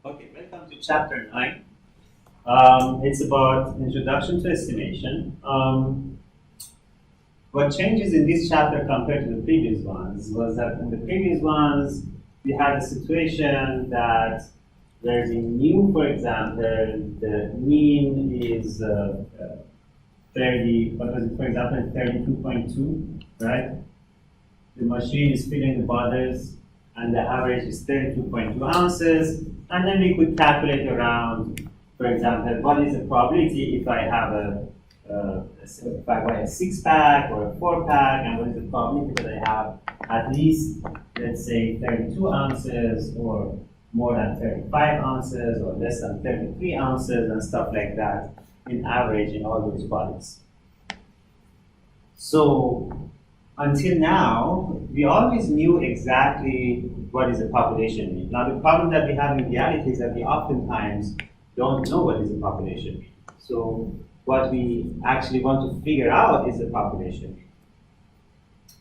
Okay, welcome to chapter 9. It's about introduction to estimation. What changes in this chapter compared to the previous ones was that in the previous ones, we had a situation that there's a new, for example, the mean is 30, what was it, for example, 32.2, right? The machine is filling the bottles, and the average is 32.2 ounces. And then we could calculate around, for example, what is the probability if I have if I buy a 6-pack or a 4-pack, and what is the probability that I have at least, let's say, 32 ounces or more than 35 ounces or less than 33 ounces and stuff like that in average in all those bottles. So until now, we always knew exactly what is the population mean. Now, the problem that we have in reality is that we oftentimes don't know what is the population mean. So what we actually want to figure out is the population mean.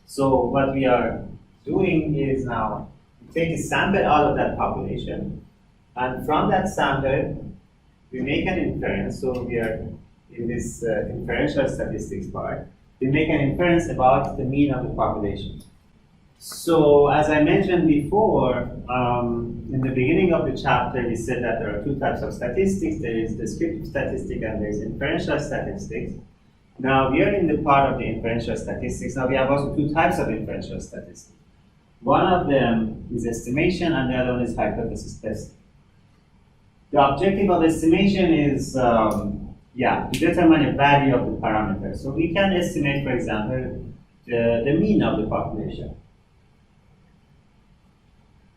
So what we are doing is now take a sample out of that population, and from that sample, we make an inference. So we are in this inferential statistics part. We make an inference about the mean of the population. So, as I mentioned before, in the beginning of the chapter, we said that there are two types of statistics. There is descriptive statistic and there is inferential statistics. Now, we are in the part of the inferential statistics. Now, we have also two types of inferential statistics. One of them is estimation, and the other one is hypothesis testing. The objective of estimation is to determine a value of the parameter. So we can estimate, for example, the mean of the population.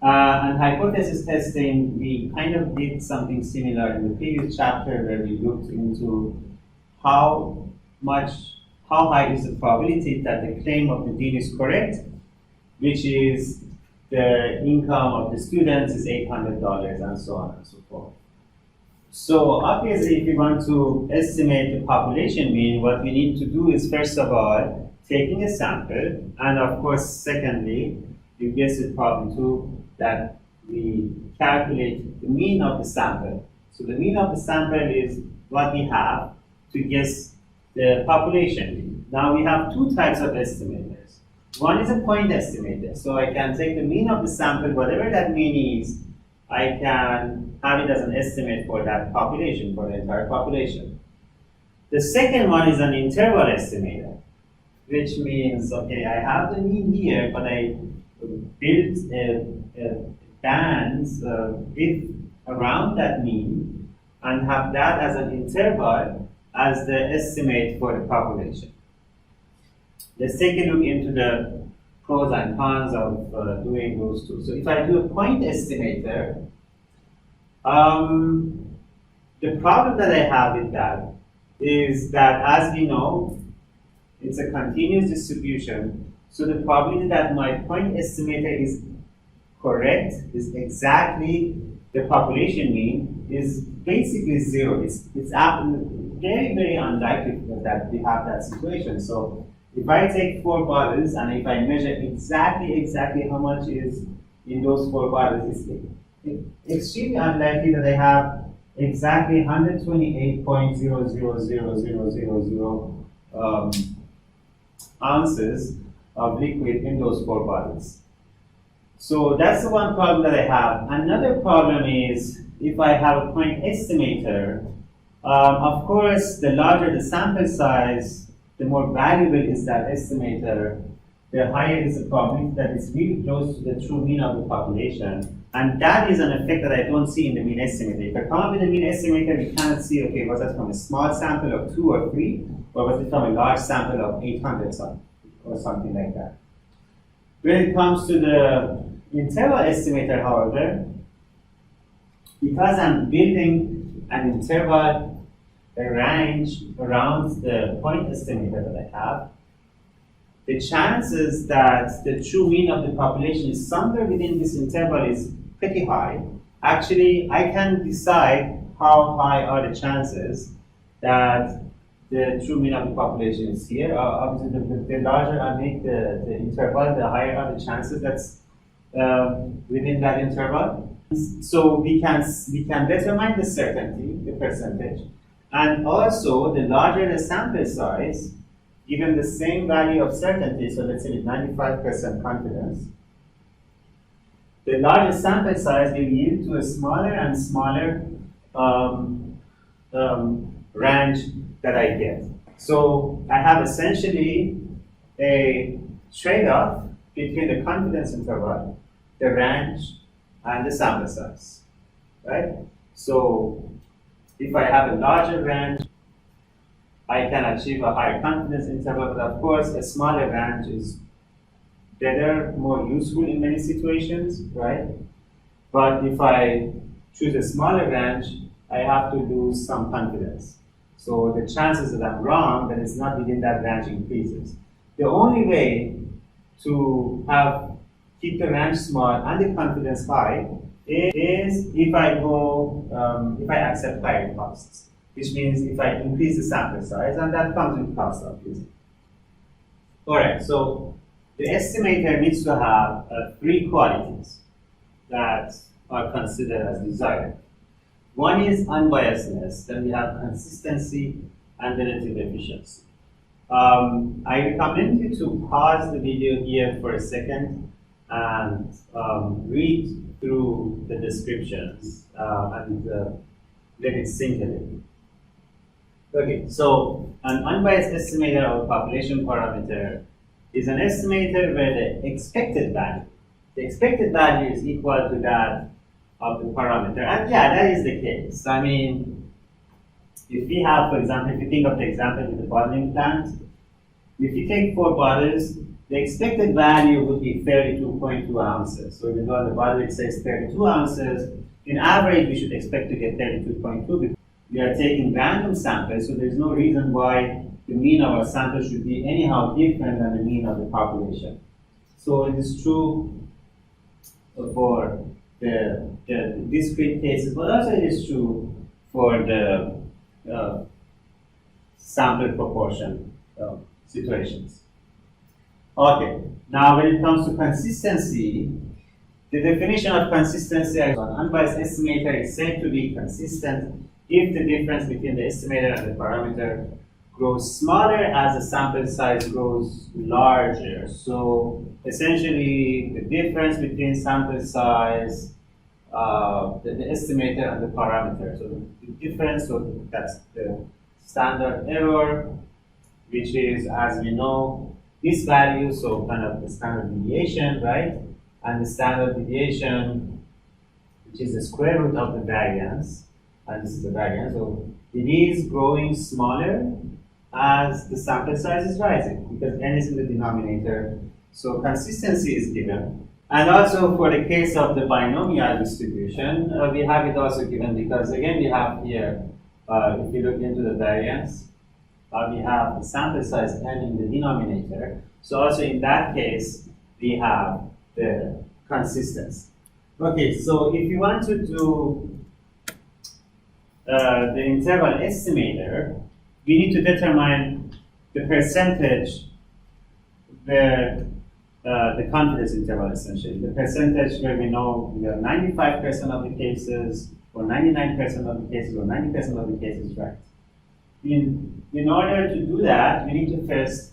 And hypothesis testing, we kind of did something similar in the previous chapter where we looked into how high is the probability that the claim of the dean is correct, which is the income of the students is $800 and so on and so forth. So obviously, if we want to estimate the population mean, what we need to do is, first of all, taking a sample, and of course, secondly, you guessed it probably too, that we calculate the mean of the sample. So the mean of the sample is what we have to guess the population mean. Now we have two types of estimators. One is a point estimator. So I can take the mean of the sample, whatever that mean is, I can have it as an estimate for that population, for the entire population. The second one is an interval estimator, which means, okay, I have the mean here, but I built a band with around that mean and have that as an interval as the estimate for the population. Let's take a look into the pros and cons of doing those two. So if I do a point estimator, the problem that I have with that is that, as we know, it's a continuous distribution. So the probability that my point estimator is correct, is exactly the population mean, is basically zero. It's very, very unlikely that we have that situation. So if I take 4 bottles and if I measure exactly how much is in those 4 bottles, it's extremely unlikely that I have exactly 128.000000 ounces of liquid in those 4 bottles. So that's the one problem that I have. Another problem is if I have a point estimator, of course, the larger the sample size, the more valuable is that estimator, the higher is the probability that it's really close to the true mean of the population. And that is an effect that I don't see in the mean estimator. If I come up with a mean estimator, you cannot see, okay, was that from a small sample of 2 or 3, or was it from a large sample of 800 or something like that. When it comes to the interval estimator, however, because I'm building an interval, a range around the point estimator that I have, the chances that the true mean of the population is somewhere within this interval is pretty high. Actually, I can decide how high are the chances that the true mean of the population is here. Obviously, the larger I make the interval, the higher are the chances that's within that interval. So we can determine the certainty, the percentage, and also the larger the sample size, given the same value of certainty, so let's say with 95% confidence, the larger sample size will yield to a smaller and smaller range that I get. So I have essentially a trade-off between the confidence interval, the range, and the sample size, right? So if I have a larger range, I can achieve a higher confidence interval, but of course a smaller range is better, more useful in many situations, right? But if I choose a smaller range, I have to lose some confidence. So the chances that I'm wrong, that it's not within that range increases. The only way to keep the range small and the confidence high is if I accept higher costs, which means if I increase the sample size, and that comes with cost, obviously. All right, so the estimator needs to have three qualities that are considered as desired. One is unbiasedness, then we have consistency and relative efficiency. I recommend you to pause the video here for a second and read through the descriptions and let it sink a little. Okay, so an unbiased estimator or population parameter is an estimator where the expected value is equal to that of the parameter. And yeah, that is the case. I mean, if we have, for example, if you think of the example with the bottling plant, if you take 4 bottles, the expected value would be 32.2 ounces. So even though on the bottle it says 32 ounces, in average we should expect to get 32.2 because we are taking random samples, so there's no reason why the mean of our sample should be anyhow different than the mean of the population. So it is true for the discrete cases, but also it is true for the sample proportion situations. Okay, now when it comes to consistency, the definition of consistency as an unbiased estimator is said to be consistent if the difference between the estimator and the parameter grows smaller as the sample size grows larger. So essentially, the difference between sample size, the estimator and the parameter. So the difference, so that's the standard error, which is, as we know, this value, so kind of the standard deviation, right? And the standard deviation, which is the square root of the variance, and this is the variance. So it is growing smaller as the sample size is rising because n is in the denominator. So consistency is given. And also for the case of the binomial distribution, we have it also given because again we have here, if you look into the variance, we have the sample size n in the denominator. So also in that case, we have the consistency. Okay, so if you want to do the interval estimator, we need to determine the percentage where the confidence interval essentially. The percentage where we know we have 95% of the cases, or 99% of the cases, or 90% of the cases right. In order to do that, we need to first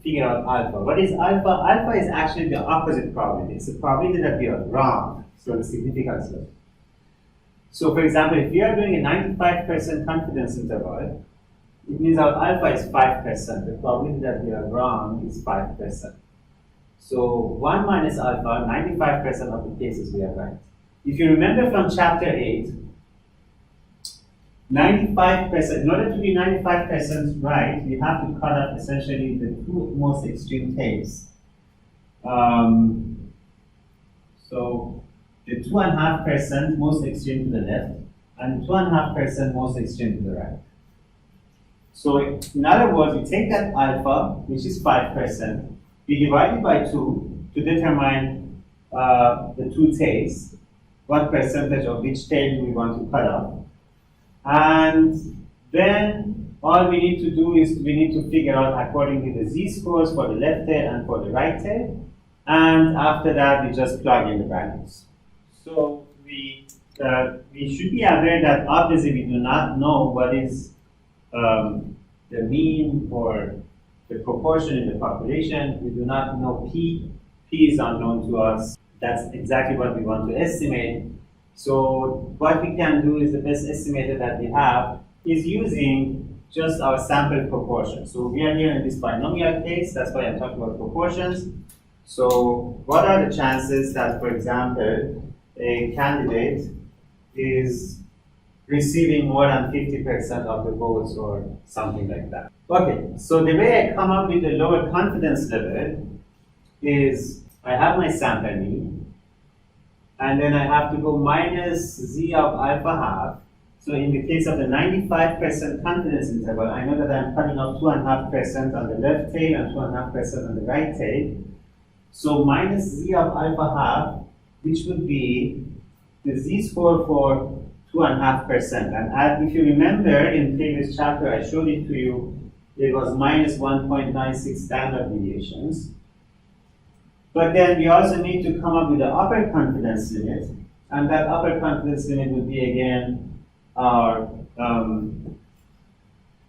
figure out alpha. What is alpha? Alpha is actually the opposite probability. It's the probability that we are wrong, so the significance level. So for example, if we are doing a 95% confidence interval, it means our alpha is 5%. The probability that we are wrong is 5%. So 1 minus alpha, 95% of the cases we are right. If you remember from chapter 8, 95%, in order to be 95% right, we have to cut off essentially the two most extreme cases. So the 2.5% most extreme to the left, and 2.5% most extreme to the right. So in other words, we take that alpha, which is 5%, we divide it by 2 to determine the two tails, what percentage of which tail we want to cut off. And then all we need to do is we need to figure out according to the z-scores for the left tail and for the right tail. And after that, we just plug in the values. So we should be aware that obviously we do not know what is the mean or the proportion in the population. We do not know P. P is unknown to us. That's exactly what we want to estimate. So what we can do is the best estimator that we have is using just our sample proportion. So we are here in this binomial case, that's why I'm talking about proportions. So what are the chances that, for example, a candidate is receiving more than 50% of the votes or something like that? Okay, so the way I come up with the lower confidence level is I have my sample mean, and then I have to go minus z of alpha half. So in the case of the 95% confidence interval, I know that I'm cutting off 2.5% on the left tail and 2.5% on the right tail. So minus z of alpha half, which would be the z-score for 2.5%. And if you remember in previous chapter, I showed it to you, it was minus 1.96 standard deviations. But then we also need to come up with the upper confidence limit, and that upper confidence limit would be again our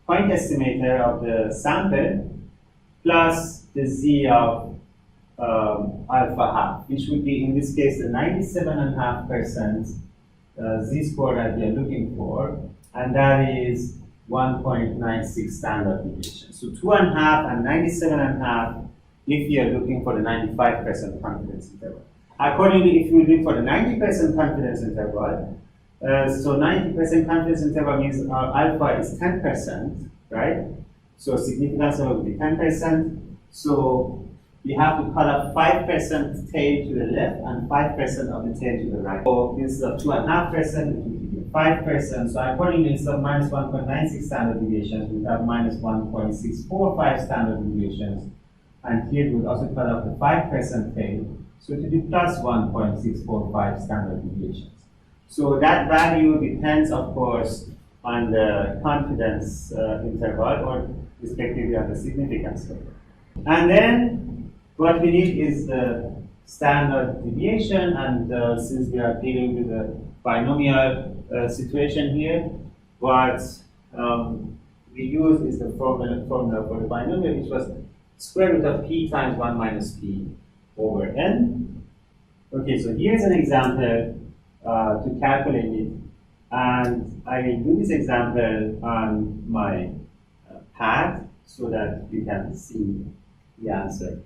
point estimator of the sample plus the z of alpha half, which would be in this case the 97.5% z-score that we are looking for, and that is 1.96 standard deviation. So 2.5 and 97.5 if you are looking for the 95% confidence interval. Accordingly, if you look for the 90% confidence interval, so 90% confidence interval means our alpha is 10%, right? So significance level will be 10%. So we have to cut off 5% tail to the left and 5% of the tail to the right. So instead of 2.5%, it will be 5%. So accordingly, instead of minus 1.96 standard deviations, we have minus 1.645 standard deviations. And here we would also cut off the 5% tail, so it will be plus 1.645 standard deviations. So that value depends, of course, on the confidence interval or respectively on the significance level. And then what we need is the standard deviation, and since we are dealing with a binomial situation here, what we use is the formula for the binomial, which was square root of p times 1 minus p over n. Okay, so here's an example to calculate it, and I will do this example on my pad so that you can see the answer.